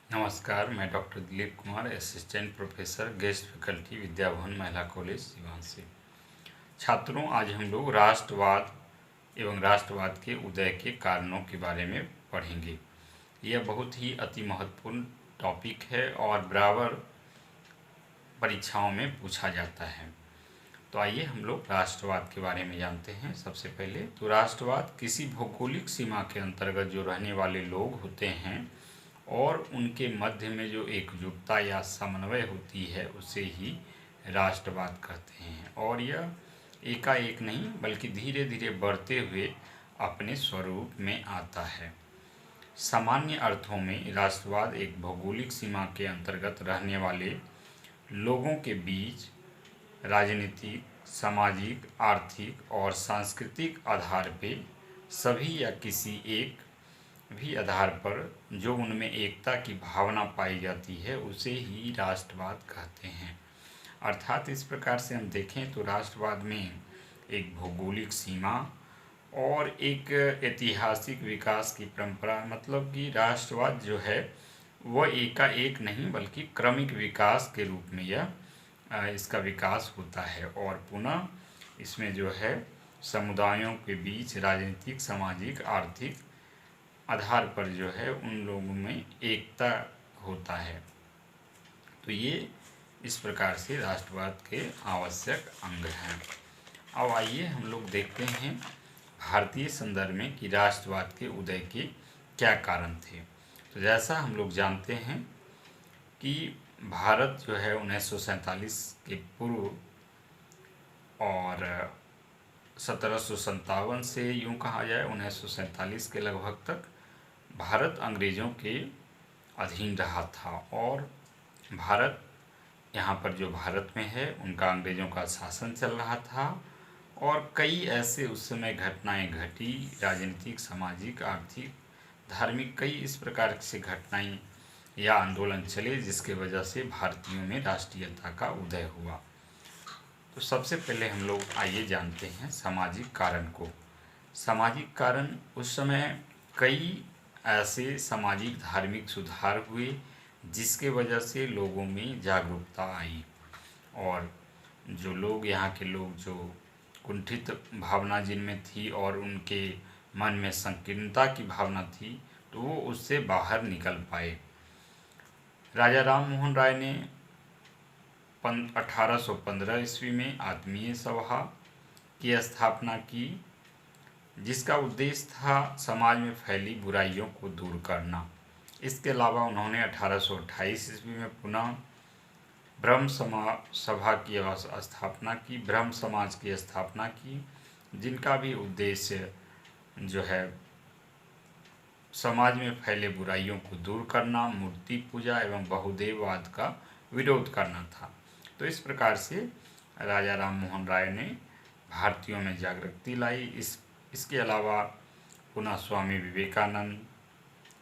नमस्कार, मैं doctor Dilip Kumar, assistant professor, guest faculty, Vidya Bhavan Mahila college Siwan से। छात्रों, आज हम लोग राष्ट्रवाद एवं राष्ट्रवाद के उदय के कारणों के बारे में पढ़ेंगे। यह बहुत ही अति महत्वपूर्ण टॉपिक है और बराबर परीक्षाओं में पूछा जाता है। तो आइए हम लोग राष्ट्रवाद के बारे में जानते हैं। सबसे पहले तो राष्ट्रवाद किसी भौगोलिक सीमा के अंतर्गत जो रहने वाले लोग होते हैं और उनके मध्य में जो एकजुटता या समन्वय होती है उसे ही राष्ट्रवाद कहते हैं। और यह एकाएक नहीं बल्कि धीरे धीरे बढ़ते हुए अपने स्वरूप में आता है। सामान्य अर्थों में राष्ट्रवाद एक भौगोलिक सीमा के अंतर्गत रहने वाले लोगों के बीच राजनीतिक, सामाजिक, आर्थिक और सांस्कृतिक आधार पे सभी या किसी एक भी आधार पर जो उनमें एकता की भावना पाई जाती है उसे ही राष्ट्रवाद कहते हैं। अर्थात इस प्रकार से हम देखें तो राष्ट्रवाद में एक भौगोलिक सीमा और एक ऐतिहासिक विकास की परंपरा, मतलब कि राष्ट्रवाद जो है वह एकाएक नहीं बल्कि क्रमिक विकास के रूप में यह इसका विकास होता है। और पुनः इसमें जो है समुदायों के बीच राजनीतिक, सामाजिक, आर्थिक आधार पर जो है उन लोगों में एकता होता है। तो ये इस प्रकार से राष्ट्रवाद के आवश्यक अंग हैं। अब आइए हम लोग देखते हैं भारतीय संदर्भ में कि राष्ट्रवाद के उदय के क्या कारण थे। तो जैसा हम लोग जानते हैं कि भारत जो है 1947 के पूर्व और 1757 से यूँ कहा जाए 1947 के लगभग तक भारत अंग्रेज़ों के अधीन रहा था। और भारत यहाँ पर जो भारत में है उनका अंग्रेज़ों का शासन चल रहा था और कई ऐसे उस समय घटनाएं घटी, राजनीतिक, सामाजिक, आर्थिक, धार्मिक, कई इस प्रकार से घटनाएं या आंदोलन चले जिसके वजह से भारतीयों में राष्ट्रीयता का उदय हुआ। तो सबसे पहले हम लोग आइए जानते हैं सामाजिक कारण को। सामाजिक कारण, उस समय कई ऐसे सामाजिक धार्मिक सुधार हुए जिसके वजह से लोगों में जागरूकता आई और जो लोग, यहाँ के लोग जो कुंठित भावना जिनमें थी और उनके मन में संकीर्णता की भावना थी तो वो उससे बाहर निकल पाए। राजा राम मोहन राय ने 1815 ईस्वी में आत्मीय सभा की स्थापना की जिसका उद्देश्य था समाज में फैली बुराइयों को दूर करना। इसके अलावा उन्होंने 1828 ईस्वी में पुनः ब्रह्म सभा की स्थापना की, ब्रह्म समाज की स्थापना की, जिनका भी उद्देश्य जो है समाज में फैले बुराइयों को दूर करना, मूर्ति पूजा एवं बहुदेववाद का विरोध करना था। तो इस प्रकार से राजा राम मोहन राय ने भारतीयों में जागृति लाई। इसके अलावा पुनः स्वामी विवेकानंद,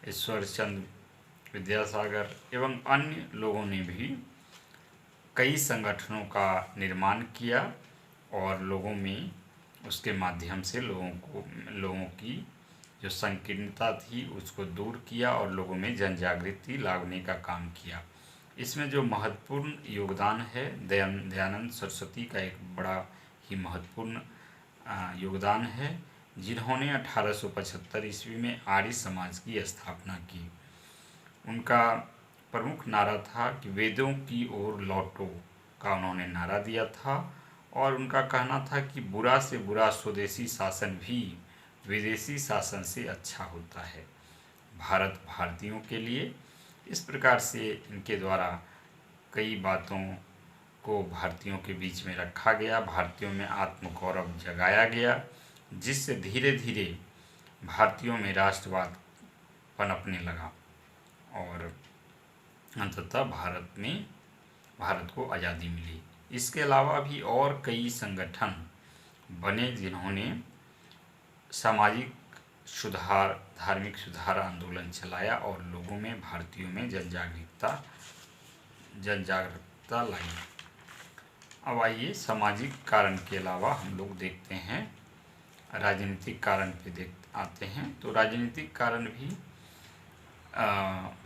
ईश्वर चंद्र विद्यासागर एवं अन्य लोगों ने भी कई संगठनों का निर्माण किया और लोगों में उसके माध्यम से लोगों की जो संकीर्णता थी उसको दूर किया और लोगों में जन जागृति लाने का काम किया। इसमें जो महत्वपूर्ण योगदान है दयानंद सरस्वती का एक बड़ा ही महत्वपूर्ण योगदान है, जिन्होंने 1875 ईस्वी में आर्य समाज की स्थापना की। उनका प्रमुख नारा था कि वेदों की ओर लौटो का उन्होंने नारा दिया था और उनका कहना था कि बुरा से बुरा स्वदेशी शासन भी विदेशी शासन से अच्छा होता है। भारत भारतीयों के लिए, इस प्रकार से इनके द्वारा कई बातों को भारतीयों के बीच में रखा गया, भारतीयों में आत्मगौरव जगाया गया, जिससे धीरे धीरे भारतीयों में राष्ट्रवाद पनपने लगा और अंततः भारत को आज़ादी मिली। इसके अलावा भी और कई संगठन बने जिन्होंने सामाजिक सुधार, धार्मिक सुधार आंदोलन चलाया और लोगों में, भारतीयों में जन जागरूकता लाई। अब आइए सामाजिक कारण के अलावा हम लोग देखते हैं राजनीतिक कारण पे आते हैं। तो राजनीतिक कारण भी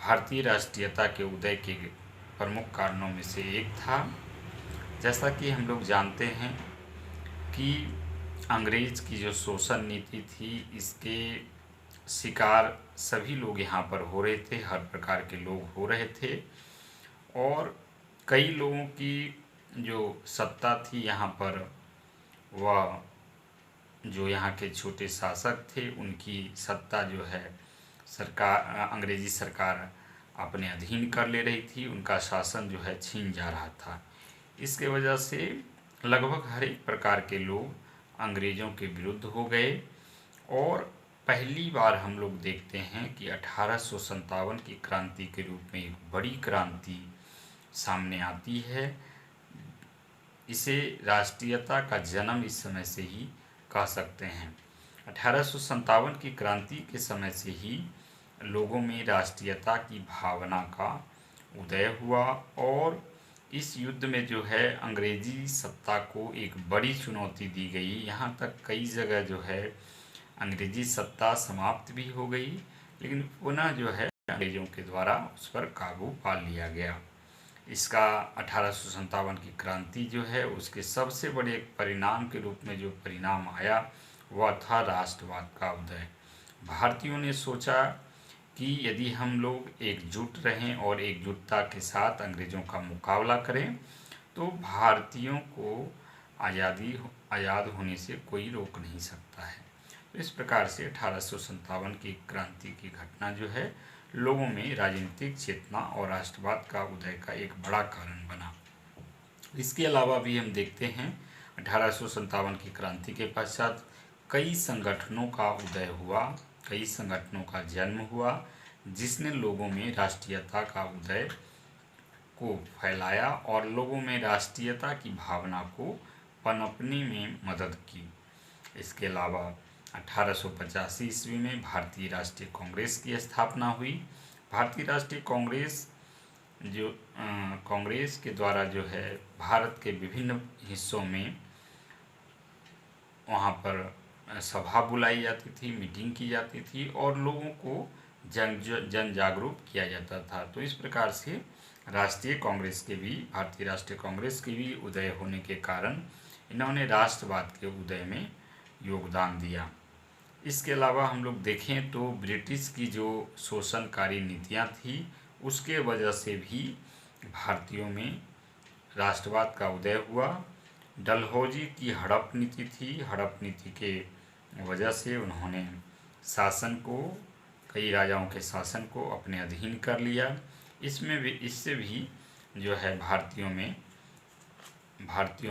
भारतीय राष्ट्रीयता के उदय के प्रमुख कारणों में से एक था। जैसा कि हम लोग जानते हैं कि अंग्रेज की जो शोषण नीति थी, इसके शिकार सभी लोग यहाँ पर हो रहे थे, हर प्रकार के लोग हो रहे थे, और कई लोगों की जो सत्ता थी यहाँ पर, वह जो यहाँ के छोटे शासक थे उनकी सत्ता जो है सरकार, अंग्रेजी सरकार अपने अधीन कर ले रही थी, उनका शासन जो है छीन जा रहा था। इसके वजह से लगभग हर एक प्रकार के लोग अंग्रेज़ों के विरुद्ध हो गए, और पहली बार हम लोग देखते हैं कि 1857 की क्रांति के रूप में एक बड़ी क्रांति सामने आती है। इसे राष्ट्रीयता का जन्म इस समय से ही कह सकते हैं। 1857 की क्रांति के समय से ही लोगों में राष्ट्रीयता की भावना का उदय हुआ, और इस युद्ध में जो है अंग्रेजी सत्ता को एक बड़ी चुनौती दी गई। यहाँ तक कई जगह जो है अंग्रेजी सत्ता समाप्त भी हो गई, लेकिन पुनः जो है अंग्रेजों के द्वारा उस पर काबू पा लिया गया। इसका 1857 की क्रांति जो है उसके सबसे बड़े परिणाम के रूप में जो परिणाम आया वह था राष्ट्रवाद का उदय। भारतीयों ने सोचा कि यदि हम लोग एकजुट रहें और एकजुटता के साथ अंग्रेज़ों का मुकाबला करें तो भारतीयों को आज़ाद होने से कोई रोक नहीं सकता है। तो इस प्रकार से 1857 की क्रांति की घटना जो है लोगों में राजनीतिक चेतना और राष्ट्रवाद का उदय का एक बड़ा कारण बना। इसके अलावा भी हम देखते हैं 1857 की क्रांति के पश्चात कई संगठनों का उदय हुआ, कई संगठनों का जन्म हुआ, जिसने लोगों में राष्ट्रीयता का उदय को फैलाया और लोगों में राष्ट्रीयता की भावना को पनपने में मदद की। इसके अलावा 1885 ईस्वी में भारतीय राष्ट्रीय कांग्रेस की स्थापना हुई। भारतीय राष्ट्रीय कांग्रेस जो कांग्रेस के द्वारा जो है भारत के विभिन्न हिस्सों में वहाँ पर सभा बुलाई जाती थी, मीटिंग की जाती थी और लोगों को जन जागरूक किया जाता था। तो इस प्रकार से राष्ट्रीय कांग्रेस के भी, भारतीय राष्ट्रीय कांग्रेस के भी उदय होने के कारण इन्होंने राष्ट्रवाद के उदय में योगदान दिया। इसके अलावा हम लोग देखें तो ब्रिटिश की जो शोषणकारी नीतियाँ थी उसके वजह से भी भारतीयों में राष्ट्रवाद का उदय हुआ। डलहौजी की हड़प नीति थी, हड़प नीति के वजह से उन्होंने शासन को, कई राजाओं के शासन को अपने अधीन कर लिया। इससे भी जो है भारतीयों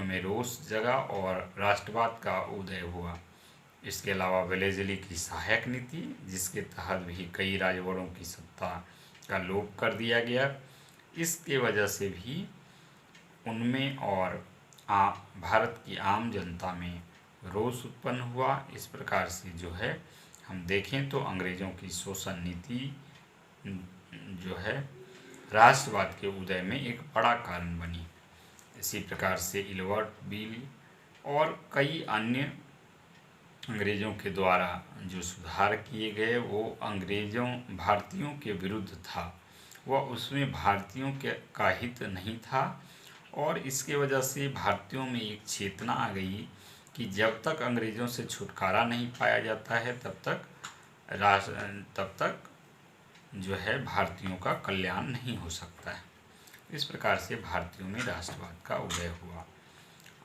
में रोष जगा और राष्ट्रवाद का उदय हुआ। इसके अलावा वेलेज़ली की सहायक नीति, जिसके तहत भी कई राजवरों की सत्ता का लोप कर दिया गया, इसके वजह से भी उनमें और भारत की आम जनता में रोष उत्पन्न हुआ। इस प्रकार से जो है हम देखें तो अंग्रेज़ों की शोषण नीति जो है राष्ट्रवाद के उदय में एक बड़ा कारण बनी। इसी प्रकार से इल्बर्ट बिल और कई अन्य अंग्रेज़ों के द्वारा जो सुधार किए गए वो भारतीयों के विरुद्ध था, वह उसमें भारतीयों का हित नहीं था। और इसके वजह से भारतीयों में एक चेतना आ गई कि जब तक अंग्रेज़ों से छुटकारा नहीं पाया जाता है तब तक जो है भारतीयों का कल्याण नहीं हो सकता है। इस प्रकार से भारतीयों में राष्ट्रवाद का उदय हुआ।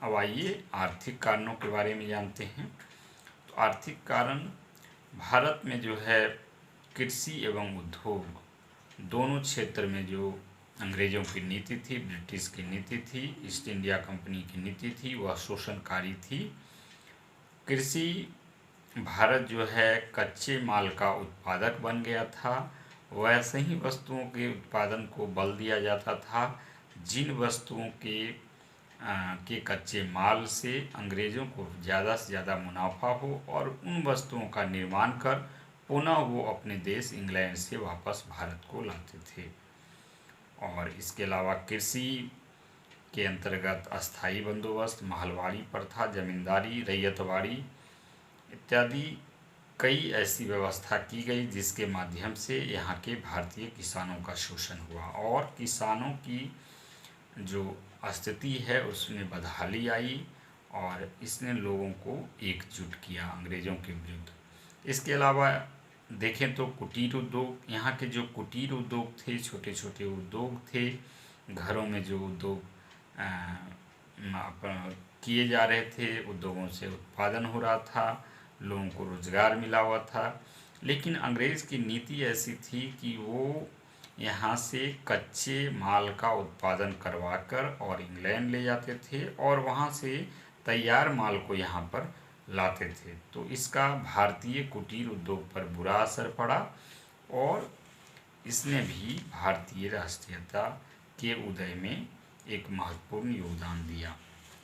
अब आइए आर्थिक कारणों के बारे में जानते हैं। तो आर्थिक कारण भारत में जो है कृषि एवं उद्योग दोनों क्षेत्र में जो अंग्रेज़ों की नीति थी, ब्रिटिश की नीति थी, ईस्ट इंडिया कंपनी की नीति थी, वह शोषणकारी थी। कृषि भारत जो है कच्चे माल का उत्पादक बन गया था, वैसे ही वस्तुओं के उत्पादन को बल दिया जाता था जिन वस्तुओं के कच्चे माल से अंग्रेज़ों को ज़्यादा से ज़्यादा मुनाफा हो और उन वस्तुओं का निर्माण कर पुनः वो अपने देश इंग्लैंड से वापस भारत को लाते थे। और इसके अलावा कृषि के अंतर्गत अस्थाई बंदोबस्त, महलवाड़ी प्रथा, जमींदारी, रैयतवाड़ी इत्यादि कई ऐसी व्यवस्था की गई जिसके माध्यम से यहाँ के भारतीय किसानों का शोषण हुआ और किसानों की जो स्थिति है उसमें बदहाली आई और इसने लोगों को एकजुट किया अंग्रेज़ों के विरुद्ध। इसके अलावा देखें तो कुटीर उद्योग, यहाँ के जो कुटीर उद्योग थे, छोटे छोटे उद्योग थे, घरों में जो उद्योग किए जा रहे थे, उद्योगों से उत्पादन हो रहा था, लोगों को रोजगार मिला हुआ था। लेकिन अंग्रेज़ की नीति ऐसी थी कि वो यहाँ से कच्चे माल का उत्पादन करवाकर और इंग्लैंड ले जाते थे और वहाँ से तैयार माल को यहाँ पर लाते थे। तो इसका भारतीय कुटीर उद्योग पर बुरा असर पड़ा और इसने भी भारतीय राष्ट्रीयता के उदय में एक महत्वपूर्ण योगदान दिया।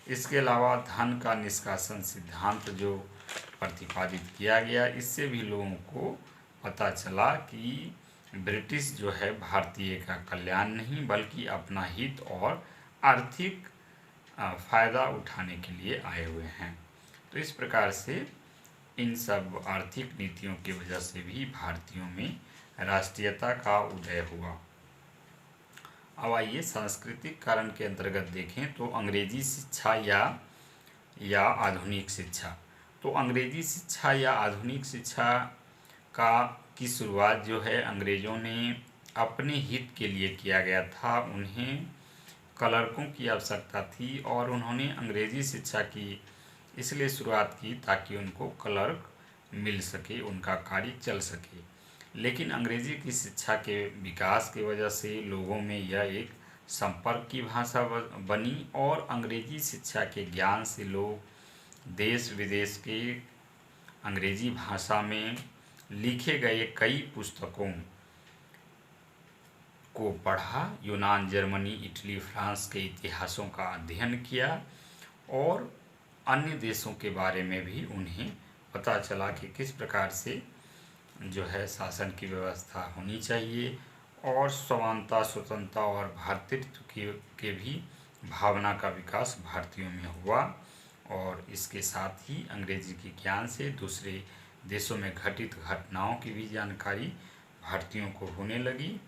इसके अलावा धन का निष्कासन सिद्धांत जो प्रतिपादित किया गया, इससे भी लोगों को पता चला कि ब्रिटिश जो है भारतीय का कल्याण नहीं बल्कि अपना हित और आर्थिक फ़ायदा उठाने के लिए आए हुए हैं। तो इस प्रकार से इन सब आर्थिक नीतियों की वजह से भी भारतीयों में राष्ट्रीयता का उदय हुआ। अब आइए सांस्कृतिक कारण के अंतर्गत देखें तो अंग्रेजी शिक्षा या आधुनिक शिक्षा। तो अंग्रेजी शिक्षा या आधुनिक शिक्षा की शुरुआत जो है अंग्रेज़ों ने अपने हित के लिए किया गया था। उन्हें क्लर्कों की आवश्यकता थी और उन्होंने अंग्रेजी शिक्षा की इसलिए शुरुआत की ताकि उनको क्लर्क मिल सके, उनका कार्य चल सके। लेकिन अंग्रेजी की शिक्षा के विकास की वजह से लोगों में यह एक संपर्क की भाषा बनी और अंग्रेजी शिक्षा के ज्ञान से लोग देश विदेश के अंग्रेजी भाषा में लिखे गए कई पुस्तकों को पढ़ा, यूनान, जर्मनी, इटली, फ्रांस के इतिहासों का अध्ययन किया और अन्य देशों के बारे में भी उन्हें पता चला कि किस प्रकार से जो है शासन की व्यवस्था होनी चाहिए और समानता, स्वतंत्रता और भ्रातृत्व के भी भावना का विकास भारतीयों में हुआ। और इसके साथ ही अंग्रेजी के ज्ञान से दूसरे देशों में घटित घटनाओं की भी जानकारी भारतीयों को होने लगी।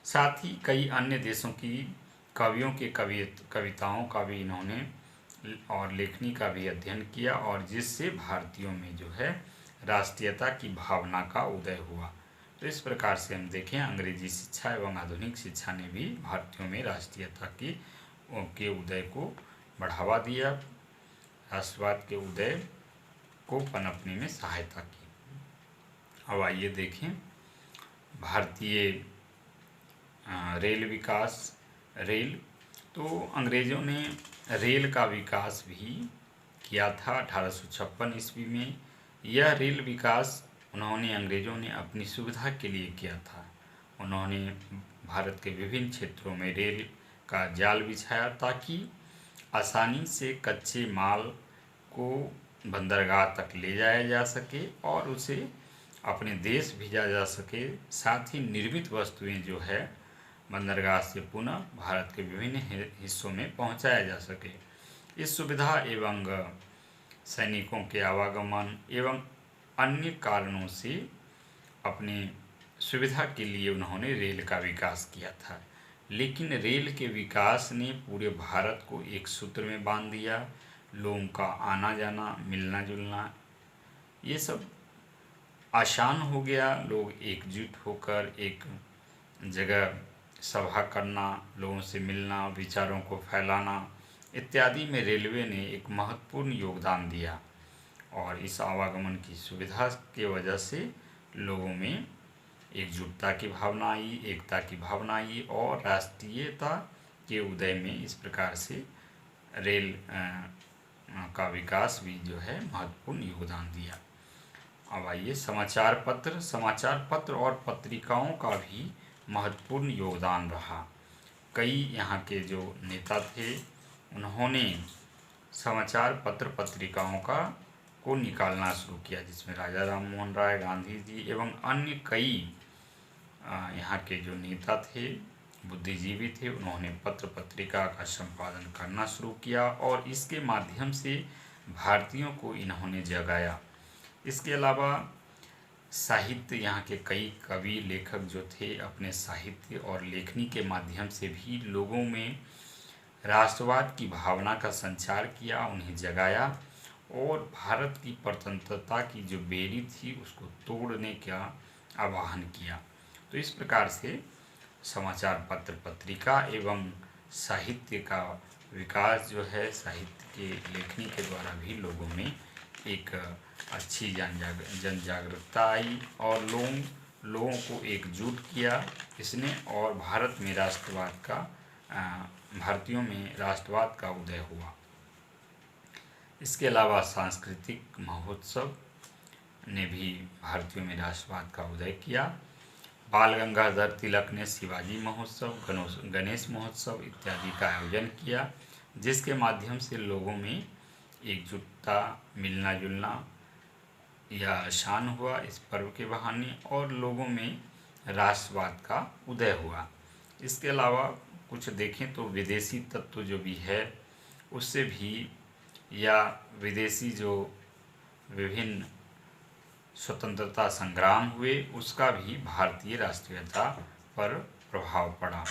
साथ ही कई अन्य देशों की कवियों के कविताओं का भी इन्होंने और लेखनी का भी अध्ययन किया और जिससे भारतीयों में जो है राष्ट्रीयता की भावना का उदय हुआ। तो इस प्रकार से हम देखें अंग्रेजी शिक्षा एवं आधुनिक शिक्षा ने भी भारतीयों में राष्ट्रीयता के उदय को बढ़ावा दिया, राष्ट्रवाद के उदय को पनपने में सहायता की। अब आइए देखें भारतीय रेल विकास। तो अंग्रेज़ों ने रेल का विकास भी किया था 1856 ईस्वी में। यह रेल विकास उन्होंने अंग्रेज़ों ने अपनी सुविधा के लिए किया था। उन्होंने भारत के विभिन्न क्षेत्रों में रेल का जाल बिछाया ताकि आसानी से कच्चे माल को बंदरगाह तक ले जाया जा सके और उसे अपने देश भेजा जा सके। साथ ही निर्मित वस्तुएं जो है बंदरगाह से पुनः भारत के विभिन्न हिस्सों में पहुंचाया जा सके। इस सुविधा एवं सैनिकों के आवागमन एवं अन्य कारणों से अपने सुविधा के लिए उन्होंने रेल का विकास किया था। लेकिन रेल के विकास ने पूरे भारत को एक सूत्र में बांध दिया। लोगों का आना जाना, मिलना जुलना, ये सब आसान हो गया। लोग एकजुट होकर एक जगह सभा करना, लोगों से मिलना, विचारों को फैलाना इत्यादि में रेलवे ने एक महत्वपूर्ण योगदान दिया और इस आवागमन की सुविधा के वजह से लोगों में एकजुटता की भावना आई, एकता की भावना आई और राष्ट्रीयता के उदय में इस प्रकार से रेल का विकास भी जो है महत्वपूर्ण योगदान दिया। अब आइए समाचार पत्र और पत्रिकाओं का भी महत्वपूर्ण योगदान रहा। कई यहाँ के जो नेता थे उन्होंने समाचार पत्र पत्रिकाओं को निकालना शुरू किया, जिसमें राजा राम मोहन राय, गांधी जी एवं अन्य कई यहाँ के जो नेता थे, बुद्धिजीवी थे, उन्होंने पत्र पत्रिका का संपादन करना शुरू किया और इसके माध्यम से भारतीयों को इन्होंने जगाया। इसके अलावा साहित्य, यहाँ के कई कवि लेखक जो थे अपने साहित्य और लेखनी के माध्यम से भी लोगों में राष्ट्रवाद की भावना का संचार किया, उन्हें जगाया और भारत की स्वतंत्रता की जो बेड़ी थी उसको तोड़ने का आह्वान किया। तो इस प्रकार से समाचार पत्र, पत्रिका एवं साहित्य का विकास जो है, साहित्य के लेखनी के द्वारा भी लोगों में एक अच्छी जन जागरूकता आई और लोगों को एकजुट किया इसने, और भारत में राष्ट्रवाद का भारतीयों में राष्ट्रवाद का उदय हुआ। इसके अलावा सांस्कृतिक महोत्सव ने भी भारतीयों में राष्ट्रवाद का उदय किया। बाल गंगाधर तिलक ने शिवाजी महोत्सव, गणेश महोत्सव इत्यादि का आयोजन किया, जिसके माध्यम से लोगों में एकजुटता, मिलना जुलना या शान हुआ इस पर्व के बहाने, और लोगों में राष्ट्रवाद का उदय हुआ। इसके अलावा कुछ देखें तो विदेशी तत्व जो भी है उससे भी, या विदेशी जो विभिन्न स्वतंत्रता संग्राम हुए उसका भी भारतीय राष्ट्रीयता पर प्रभाव पड़ा।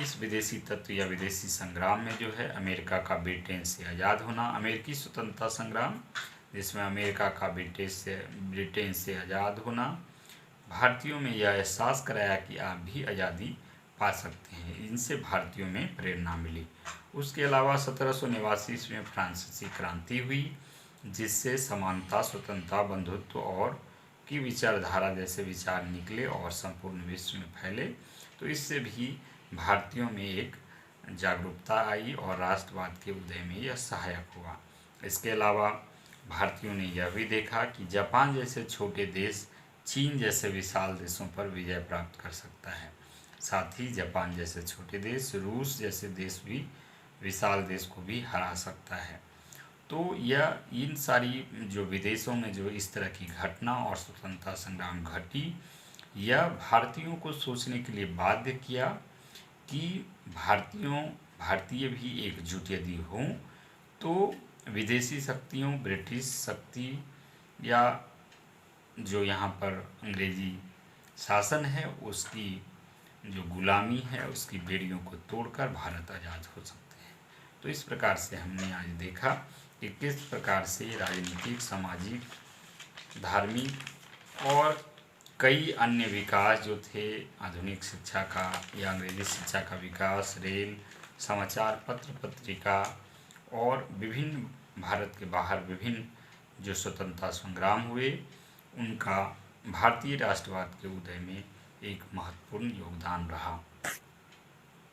इस विदेशी तत्व या विदेशी संग्राम में जो है अमेरिका का ब्रिटेन से आज़ाद होना, अमेरिकी स्वतंत्रता संग्राम जिसमें अमेरिका का ब्रिटेन से आज़ाद होना, भारतीयों में यह एहसास कराया कि आप भी आज़ादी पा सकते हैं। इनसे भारतीयों में प्रेरणा मिली। उसके अलावा 1789 ईस्वी में फ्रांसीसी क्रांति हुई, जिससे समानता, स्वतंत्रता, बंधुत्व और की विचारधारा जैसे विचार निकले और संपूर्ण विश्व में फैले। तो इससे भी भारतीयों में एक जागरूकता आई और राष्ट्रवाद के उदय में यह सहायक हुआ। इसके अलावा भारतीयों ने यह भी देखा कि जापान जैसे छोटे देश चीन जैसे विशाल देशों पर विजय प्राप्त कर सकता है। साथ ही जापान जैसे छोटे देश रूस जैसे देश भी विशाल देश को भी हरा सकता है। तो यह इन सारी जो विदेशों में जो इस तरह की घटना और स्वतंत्रता संग्राम घटी, यह भारतीयों को सोचने के लिए बाध्य किया कि भारतीय भी एकजुट यदि हों तो विदेशी शक्तियों, ब्रिटिश शक्ति या जो यहाँ पर अंग्रेजी शासन है उसकी जो गुलामी है उसकी बेड़ियों को तोड़कर भारत आज़ाद हो सकते हैं। तो इस प्रकार से हमने आज देखा कि किस प्रकार से राजनीतिक, सामाजिक, धार्मिक और कई अन्य विकास जो थे, आधुनिक शिक्षा का या अंग्रेजी शिक्षा का विकास, रेल, समाचार पत्र, पत्रिका और विभिन्न भारत के बाहर विभिन्न जो स्वतंत्रता संग्राम हुए, उनका भारतीय राष्ट्रवाद के उदय में एक महत्वपूर्ण योगदान रहा।